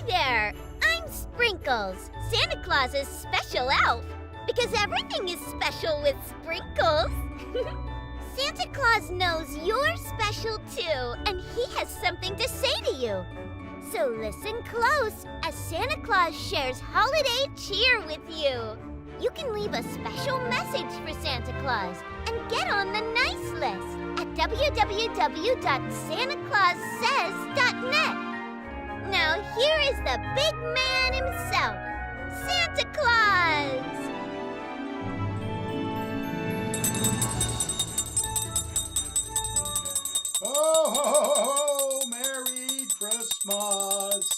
there! I'm Sprinkles, Santa Claus's special elf. Because everything is special with sprinkles. Santa Claus knows you're special too, and he has something to say to you. So listen close as Santa Claus shares holiday cheer with you. You can leave a special message for Santa Claus and get on the nice list at www.santaclaussays.net. Now here is the big man himself, Santa Claus! Ho, ho, ho, ho, Merry Christmas.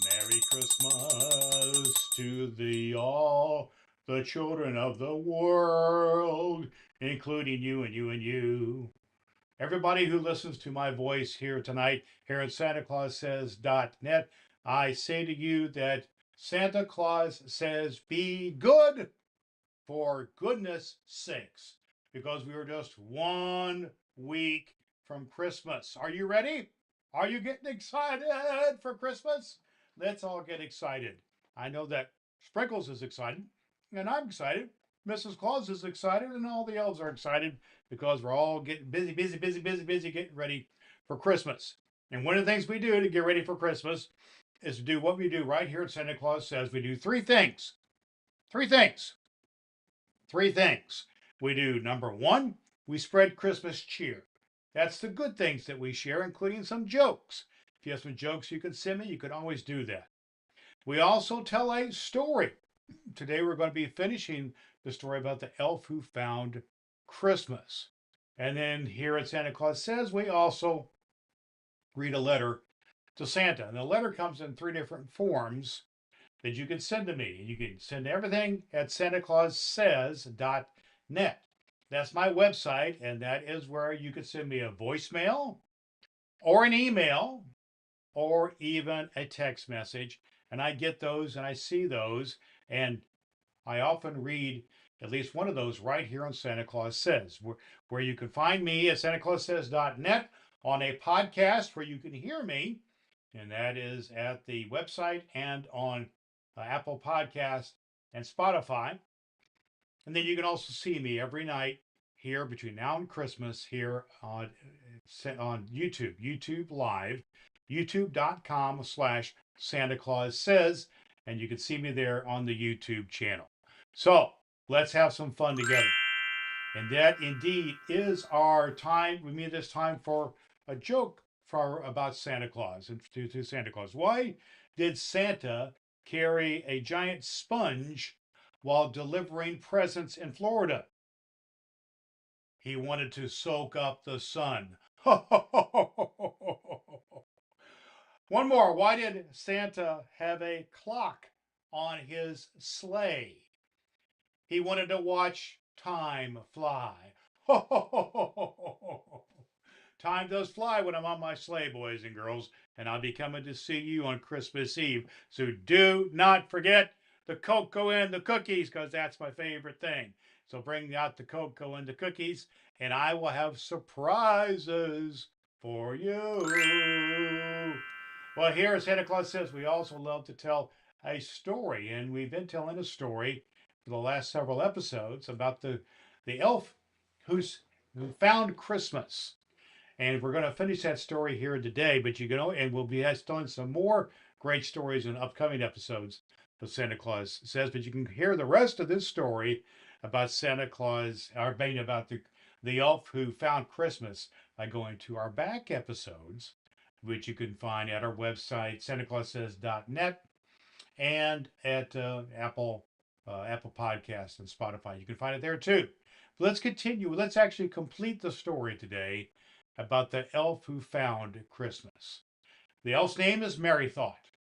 Merry Christmas to all the children of the world, including you and you and you. Everybody who listens to my voice here tonight, here at SantaClausSays.net, I say to you that Santa Claus says, be good for goodness sakes, because we are just 1 week from Christmas. Are you ready? Are you getting excited for Christmas? Let's all get excited. I know that Sprinkles is excited, and I'm excited. Mrs. Claus is excited, and all the elves are excited because we're all getting busy getting ready for Christmas. And one of the things we do to get ready for Christmas is to do what we do right here at Santa Claus Says. We do 3 things. 3 things. 3 things. We do, number 1, we spread Christmas cheer. That's the good things that we share, including some jokes. If you have some jokes you can send me, you can always do that. We also tell a story. Today we're going to be finishing the story about the elf who found Christmas. And then here at Santa Claus Says, we also read a letter to Santa. And the letter comes in 3 different forms that you can send to me. You can send everything at SantaClausSays.net. That's my website, and that is where you can send me a voicemail or an email or even a text message. And I get those and I see those, and I often read at least one of those right here on Santa Claus Says, where you can find me at SantaClausSays.net on a podcast where you can hear me, and that is at the website and on Apple Podcast and Spotify. And then you can also see me every night here between now and Christmas here on YouTube, YouTube Live, youtube.com/Santa Claus Says, and you can see me there on the YouTube channel. So let's have some fun together. And that indeed is our time. We meet this time for a joke about Santa Claus and to Santa Claus. Why did Santa carry a giant sponge while delivering presents in Florida? He wanted to soak up the sun. One more. Why did Santa have a clock on his sleigh? He wanted to watch time fly. Time does fly when I'm on my sleigh, boys and girls, and I'll be coming to see you on Christmas Eve. So do not forget the cocoa and the cookies, because that's my favorite thing. So bring out the cocoa and the cookies, and I will have surprises for you. Well, here at Santa Claus Says, we also love to tell a story, and we've been telling a story for the last several episodes about the elf who found Christmas. And we're going to finish that story here today, but you can, and we'll be telling some more great stories in upcoming episodes of Santa Claus Says. But you can hear the rest of this story about Santa Claus, or about the elf who found Christmas, by going to our back episodes, which you can find at our website, SantaClausSays.net, and at Apple Podcasts and Spotify. You can find it there too. But let's continue. Let's actually complete the story today about the elf who found Christmas. The elf's name is Merrythought.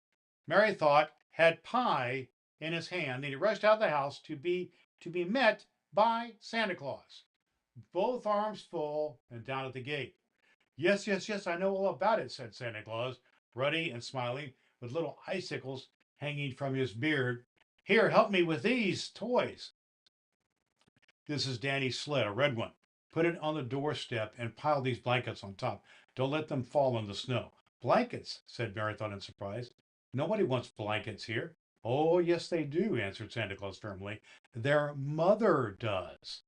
Merrythought had pie in his hand, and he rushed out of the house to be met by Santa Claus, both arms full and down at the gate. Yes, I know all about it, said Santa Claus, ruddy and smiling, with little icicles hanging from his beard. Here, help me with these toys. This is Danny's sled, a red one. Put it on the doorstep and pile these blankets on top. Don't let them fall in the snow. Blankets, said Merrythought in surprise. Nobody wants blankets here. Oh, yes, they do, answered Santa Claus firmly. Their mother does.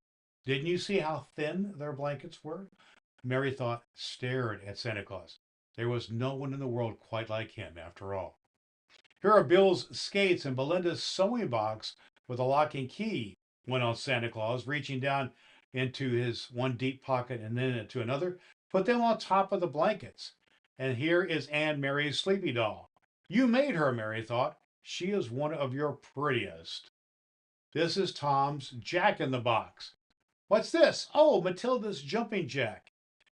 Didn't you see how thin their blankets were? Mary Thought stared at Santa Claus. There was no one in the world quite like him, after all. Here are Bill's skates and Belinda's sewing box with a lock and key, went on Santa Claus, reaching down into his one deep pocket and then into another. Put them on top of the blankets. And here is Aunt Mary's sleepy doll. You made her, Mary thought. She is one of your prettiest. This is Tom's Jack in the Box. What's this? Oh, Matilda's jumping jack.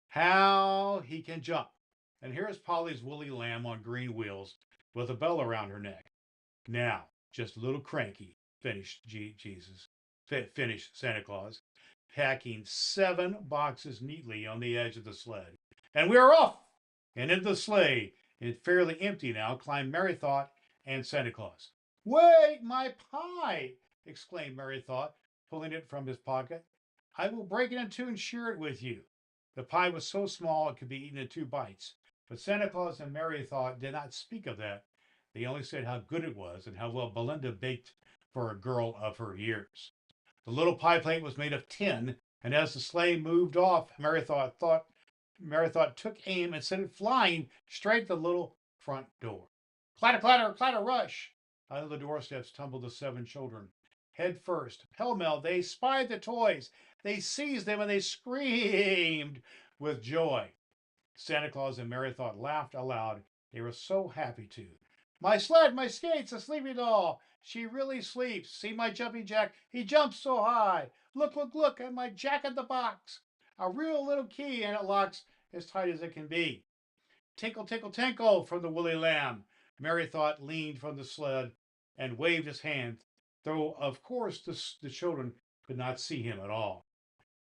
How he can jump. And here's Polly's woolly lamb on green wheels with a bell around her neck. Now, just a little cranky, finished Santa Claus, packing 7 boxes neatly on the edge of the sled. And we are off! And into the sleigh, it's fairly empty now, climbed Mary Thought and Santa Claus. Wait, my pie! Exclaimed Mary Thought, pulling it from his pocket. I will break it in two and share it with you. The pie was so small it could be eaten in 2 bites, but Santa Claus and Mary Thought did not speak of that. They only said how good it was and how well Belinda baked for a girl of her years. The little pie plate was made of tin, and as the sleigh moved off, Mary Thought took aim and sent it flying straight at the little front door. Clatter, clatter, clatter, rush! Out of the doorsteps tumbled the 7 children. Head first, pell-mell, they spied the toys. They seized them and they screamed with joy. Santa Claus and Mary Thought laughed aloud. They were so happy to. My sled, my skates, a sleepy doll. She really sleeps. See my jumping jack? He jumps so high. Look, look, look at my Jack in the Box. A real little key, and it locks as tight as it can be. Tinkle, tinkle, tinkle from the woolly lamb. Mary Thought leaned from the sled and waved his hand, though of course the children could not see him at all.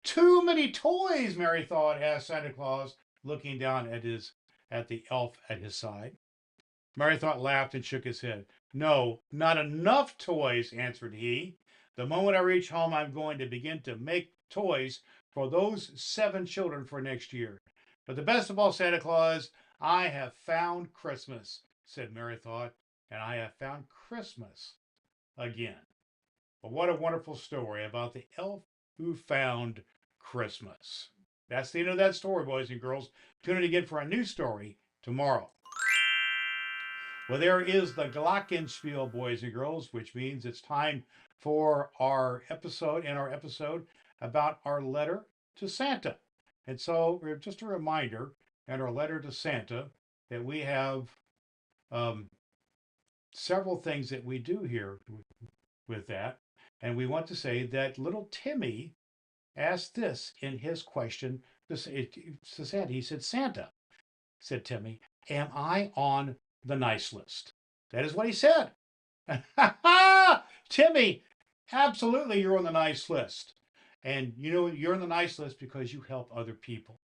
Too many toys, Mary Thought, asked Santa Claus, looking down at the elf at his side. Mary Thought laughed and shook his head. No, not enough toys, answered he. The moment I reach home, I'm going to begin to make toys for those 7 children for next year. But the best of all, Santa Claus, I have found Christmas, said Mary Thought, and I have found Christmas again. But what a wonderful story about the elf who found Christmas. That's the end of that story, boys and girls. Tune in again for a new story tomorrow. Well, there is the Glockenspiel, boys and girls, which means it's time for our episode about our letter to Santa. And so, just a reminder, in our letter to Santa, that we have several things that we do here with that. And we want to say that little Timmy asked this in his question to Santa. He said, Santa, said Timmy, am I on the nice list? That is what he said. Timmy, absolutely, you're on the nice list. And you know, you're on the nice list because you help other people.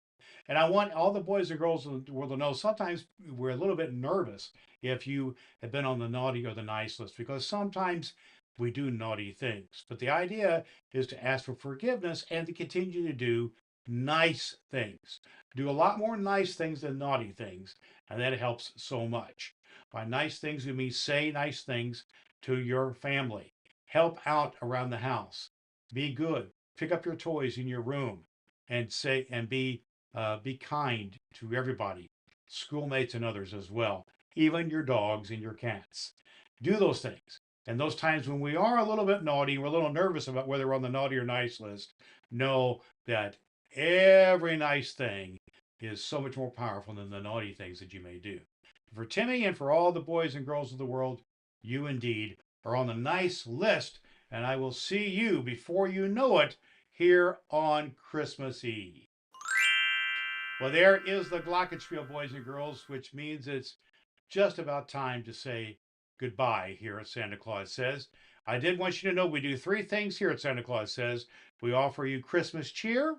And I want all the boys and girls in the world to know sometimes we're a little bit nervous if you have been on the naughty or the nice list, because sometimes we do naughty things. But the idea is to ask for forgiveness and to continue to do nice things. Do a lot more nice things than naughty things, and that helps so much. By nice things, we mean say nice things to your family. Help out around the house. Be good. Pick up your toys in your room and be kind to everybody, schoolmates and others as well, even your dogs and your cats. Do those things. And those times when we are a little bit naughty, we're a little nervous about whether we're on the naughty or nice list, know that every nice thing is so much more powerful than the naughty things that you may do. For Timmy and for all the boys and girls of the world, you indeed are on the nice list, and I will see you before you know it here on Christmas Eve. Well, there is the Glockenspiel, boys and girls, which means it's just about time to say goodbye here at Santa Claus Says. I did want you to know we do 3 things here at Santa Claus Says. We offer you Christmas cheer,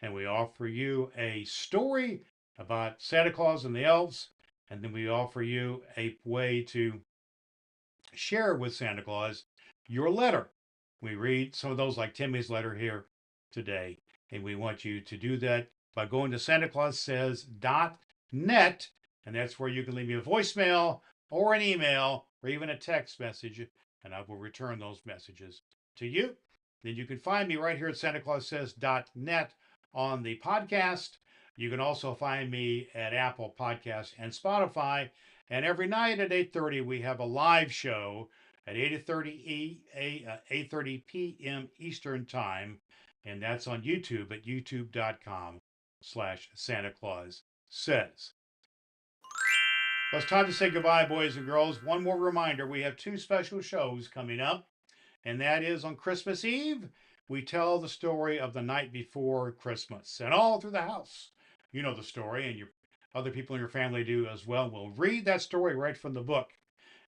and we offer you a story about Santa Claus and the elves, and then we offer you a way to share with Santa Claus your letter. We read some of those like Timmy's letter here today, and we want you to do that by going to SantaClausSays.net, and that's where you can leave me a voicemail or an email, or even a text message, and I will return those messages to you. Then you can find me right here at SantaClausSays.net on the podcast. You can also find me at Apple Podcasts and Spotify. And every night at 8:30, we have a live show at 8:30 p.m. Eastern Time. And that's on YouTube at youtube.com/Santa Claus Says. Well, it's time to say goodbye, boys and girls. One more reminder, we have 2 special shows coming up, and that is on Christmas Eve. We tell the story of the night before Christmas, and all through the house. You know the story, and your other people in your family do as well. We'll read that story right from the book.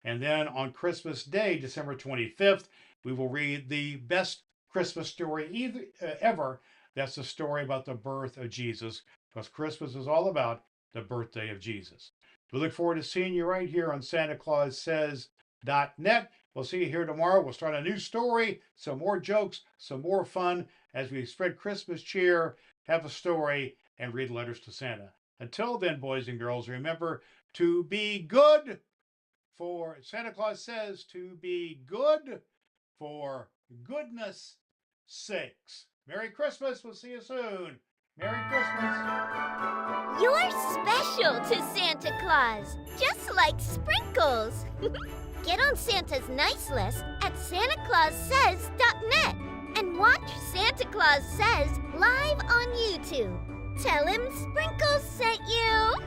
And then on Christmas Day, December 25th, we will read the best Christmas story ever. That's the story about the birth of Jesus, because Christmas is all about the birthday of Jesus. We look forward to seeing you right here on SantaClausSays.net. We'll see you here tomorrow. We'll start a new story, some more jokes, some more fun as we spread Christmas cheer, have a story, and read letters to Santa. Until then, boys and girls, remember to be good, for Santa Claus says to be good for goodness sakes. Merry Christmas. We'll see you soon. Merry Christmas. You're special to Santa Claus, just like sprinkles. Get on Santa's nice list at SantaClausSays.net and watch Santa Claus Says live on YouTube. Tell him Sprinkles sent you.